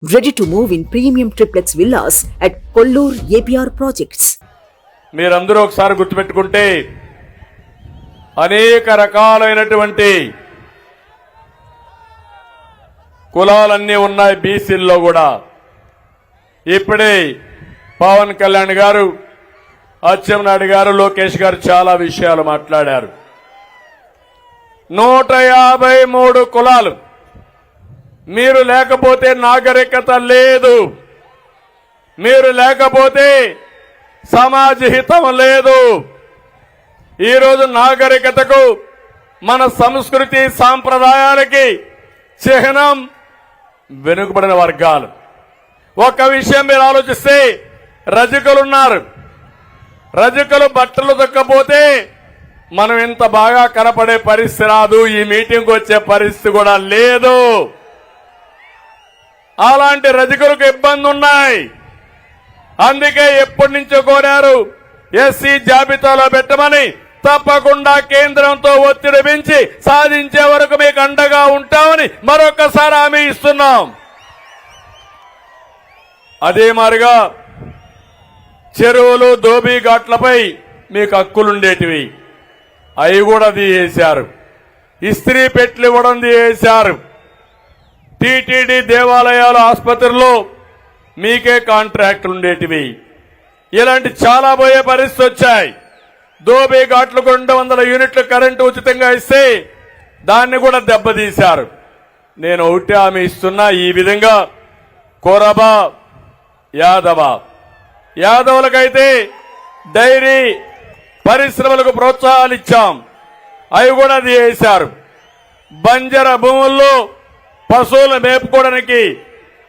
Ready to move in premium triplex villas at Kollur APR projects. మీరందరూ ఒకసారి గుర్తుపెట్టుకుంటే అనేక రకాలైనటువంటి కులాలన్నీ ఉన్నాయి బీసీల్లో కూడా. ఇప్పుడే పవన్ కళ్యాణ్ గారు, అచ్చెన్నాయుడు గారు, లోకేష్ గారు చాలా విషయాలు మాట్లాడారు. 153 కులాలు. మీరు లేకపోతే నాగరికత లేదు, మీరు లేకపోతే సమాజ హితం లేదు. ఈరోజు నాగరికతకు, మన సంస్కృతి సాంప్రదాయాలకి చిహ్నం వెనుకబడిన వర్గాలు. ఒక విషయం మీరు ఆలోచిస్తే, రజకులున్నారు. రజకులు బట్టలు దొక్కపోతే మనం ఇంత బాగా కనపడే పరిస్థితి రాదు, ఈ మీటింగ్కి వచ్చే పరిస్థితి కూడా లేదు. అలాంటి రజకులకు ఇబ్బంది ఉన్నాయి. అందుకే ఎప్పటి నుంచో కోరారు ఎస్సీ జాబితాలో పెట్టమని. తప్పకుండా కేంద్రంతో ఒత్తిడి పెంచి సాధించే వరకు మీకు అండగా ఉంటామని మరొకసారి హామీ ఇస్తున్నాం. అదే మాదిరిగా చెరువులు, దోబీ ఘాట్లపై మీకు హక్కులుండేటివి, అవి కూడా తీసేశారు. ఇస్త్రీ పెట్లు ఇవ్వడం తీసేశారు. టీటీడీ దేవాలయాలు, ఆసుపత్రుల్లో మీకే కాంట్రాక్టులు ఉండేటివి. ఇలాంటి చాలా పోయే పరిస్థితి వచ్చాయి. దోబీ ఘాట్లకు 200 యూనిట్ల కరెంటు ఉచితంగా ఇస్తే దాన్ని కూడా దెబ్బతీశారు. నేను ఒకటి హామీ ఇస్తున్నా, ఈ విధంగా కోరబా, యాదవులకైతే డైరీ పరిశ్రమలకు ప్రోత్సాహాలు ఇచ్చాం, అవి కూడా తీసేశారు. బంజర భూముల్లో పశువులు మేపుకోవడానికి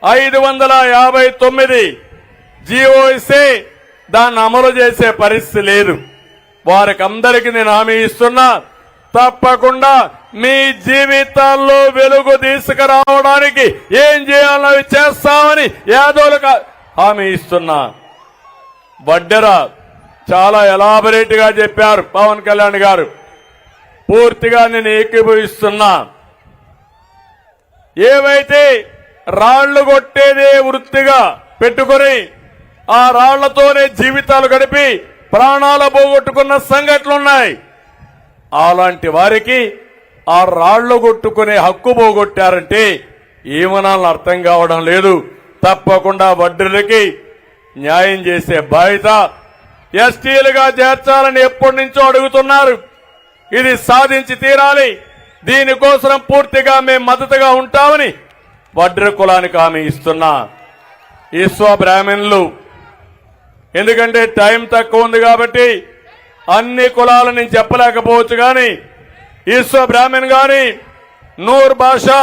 559 జీవో ఇస్తే దాన్ని అమలు చేసే పరిస్థితి లేదు. వారికి అందరికీ నేను హామీ ఇస్తున్నా, తప్పకుండా మీ జీవితాల్లో వెలుగు తీసుకురావడానికి ఏం చేయాలో చేస్తామని యాదవులకు హామీ ఇస్తున్నా. వడ్డెర చాలా ఎలాబరేట్ గా చెప్పారు పవన్ కళ్యాణ్ గారు, పూర్తిగా నేను ఏకీభవిస్తున్నా. ఏవైతే రాళ్లు కొట్టేదే వృత్తిగా పెట్టుకుని ఆ రాళ్లతోనే జీవితాలు గడిపి ప్రాణాలు పోగొట్టుకున్న సంఘటనలున్నాయి. అలాంటి వారికి ఆ రాళ్లు కొట్టుకునే హక్కు పోగొట్టారంటే ఏమనాలని అర్థం కావడం లేదు. తప్పకుండా వడ్డీలకి న్యాయం చేసే బాధ్యత ఎస్టీలుగా చేర్చాలని ఎప్పటి నుంచో అడుగుతున్నారు. ఇది సాధించి తీరాలి. దీనికోసం పూర్తిగా మేము మద్దతుగా ఉంటామని వడ్ర కులానికి హామీ ఇస్తున్నా. ఈశ్వ బ్రాహ్మణులు, ఎందుకంటే టైం తక్కువ ఉంది కాబట్టి అన్ని కులాలు నేను చెప్పలేకపోవచ్చు, కానీ ఈశ్వ బ్రాహ్మణ్ గాని, నూర్ భాషా,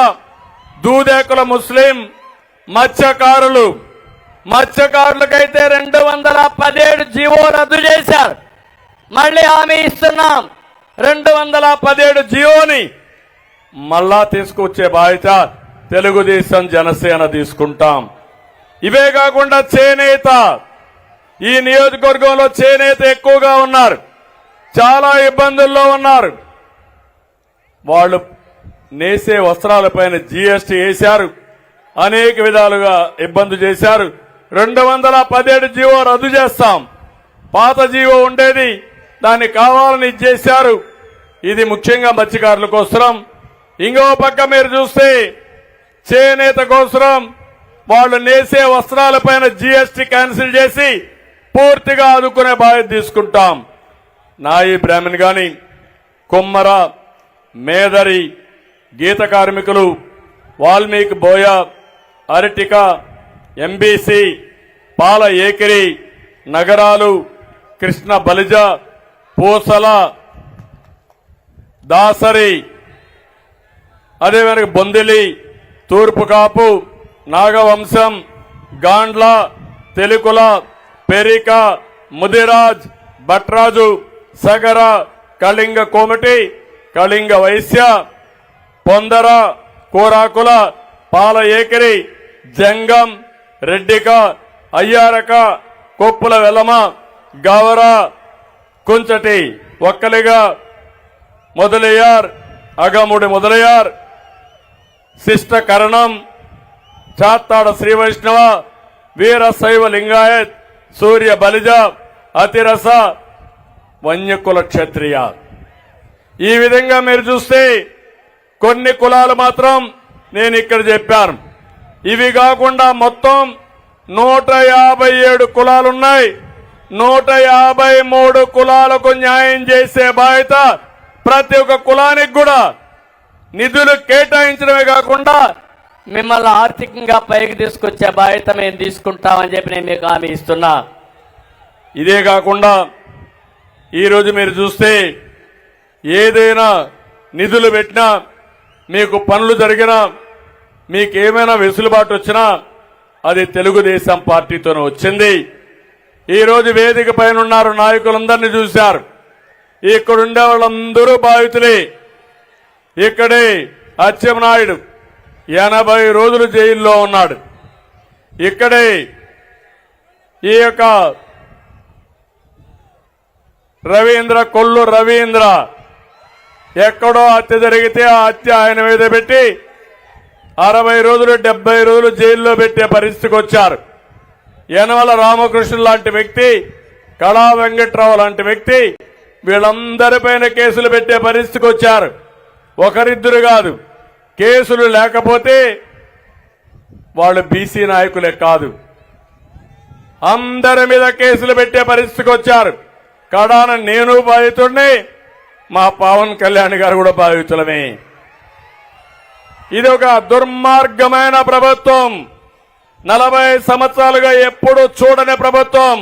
దూదేకుల ముస్లిం, మత్స్యకారులకైతే 217 జీవో రద్దు చేశారు. మళ్ళీ హామీ ఇస్తున్నాం, 217 జీవోని మళ్ళా తీసుకొచ్చే బాధ్యత తెలుగుదేశం, జనసేన తీసుకుంటాం. ఇవే కాకుండా చేనేత, ఈ నియోజకవర్గంలో చేనేత ఎక్కువగా ఉన్నారు, చాలా ఇబ్బందుల్లో ఉన్నారు. వాళ్ళు నేసే వస్త్రాలపైన జీఎస్టీ వేశారు, అనేక విధాలుగా ఇబ్బంది చేశారు. 217 జీవో రద్దు చేస్తాం. పాత జీవో ఉండేది, దాన్ని కావాలని ఇచ్చేశారు. ఇది ముఖ్యంగా మత్స్యకారుల కోసం. ఇంకో పక్క మీరు చూస్తే చేనేత కోసం వాళ్ళు నేసే వస్త్రాలపైన జీఎస్టీ క్యాన్సిల్ చేసి పూర్తిగా ఆదుకునే బాధ్యత తీసుకుంటాం. నాయి బ్రాహ్మణ్ గాని, కుమ్మర, మేదరి, గీత కార్మికులు, వాల్మీకి బోయ, అరటిక, ఎంబీసీ, పాల ఏకిరి, నగరాలు, కృష్ణ బలిజ, పూసల, దాసరి, అదేవిధంగా బొందిలి, తూర్పు కాపు, నాగవంశం, గాండ్ల, తెలుకుల, పెరిక, ముదిరాజ్, భట్రాజు, సగర, కళింగ కోమటి, కళింగ వైశ్య, పొందర, కోరాకుల, పాల ఏకిరి, జంగం, రెడ్డిక, అయ్యారక, కొప్పుల వెలమ, గవర, కుంచటి, ఒక్కలిగా, మొదలయ్యార్, అగముడి మొదలయ్యార్, శిష్ట కరణం, చాత్తాడ శ్రీ వైష్ణవ, వీర శైవ లింగాయత్, సూర్య బలిజ, అతిరస, వన్యకుల క్షత్రియ. ఈ విధంగా మీరు చూస్తే కొన్ని కులాలు మాత్రం నేను ఇక్కడ చెప్పాను. ఇవి కాకుండా మొత్తం 157 కులాలున్నాయి. 153 కులాలకు న్యాయం చేసే బాధ్యత ప్రతి ఒక్క కులానికి కూడా నిధులు కేటాయించడమే కాకుండా మిమ్మల్ని ఆర్థికంగా పైకి తీసుకొచ్చే బాధ్యత మేము తీసుకుంటామని చెప్పి నేను మీకు హామీ ఇస్తున్నా. ఇదే కాకుండా ఈరోజు మీరు చూస్తే ఏదైనా నిధులు పెట్టినా, మీకు పనులు జరిగినా, మీకు ఏమైనా వెసులుబాటు వచ్చినా అది తెలుగుదేశం పార్టీతోనే వచ్చింది. ఈరోజు వేదిక పైన ఉన్నారు, నాయకులందరినీ చూశారు. ఇక్కడుండే వాళ్ళందరూ బాధితులే. ఇక్కడే అచ్చెన్నాయుడు 80 రోజులు జైల్లో ఉన్నాడు. ఇక్కడే ఈ యొక్క రవీంద్ర, కొల్లు రవీంద్ర ఎక్కడో హత్య జరిగితే ఆ హత్య ఆయన మీద పెట్టి 60 రోజులు 70 రోజులు జైల్లో పెట్టే పరిస్థితికి వచ్చారు. యనమల రామకృష్ణ లాంటి వ్యక్తి, కళా వెంకట్రావు లాంటి వ్యక్తి, వీళ్ళందరిపైన కేసులు పెట్టే పరిస్థితికి వచ్చారు. ఒకరిద్దరు కాదు, కేసులు లేకపోతే వాళ్ళు బీసీ నాయకులే కాదు, అందరి మీద కేసులు పెట్టే పరిస్థితికి వచ్చారు. కడాన నేను బాధితుడిని, మా పవన్ కళ్యాణ్ గారు కూడా బాధితులమే. ఇది ఒక దుర్మార్గమైన ప్రభుత్వం. 40 సంవత్సరాలుగా ఎప్పుడు చూడని ప్రభుత్వం.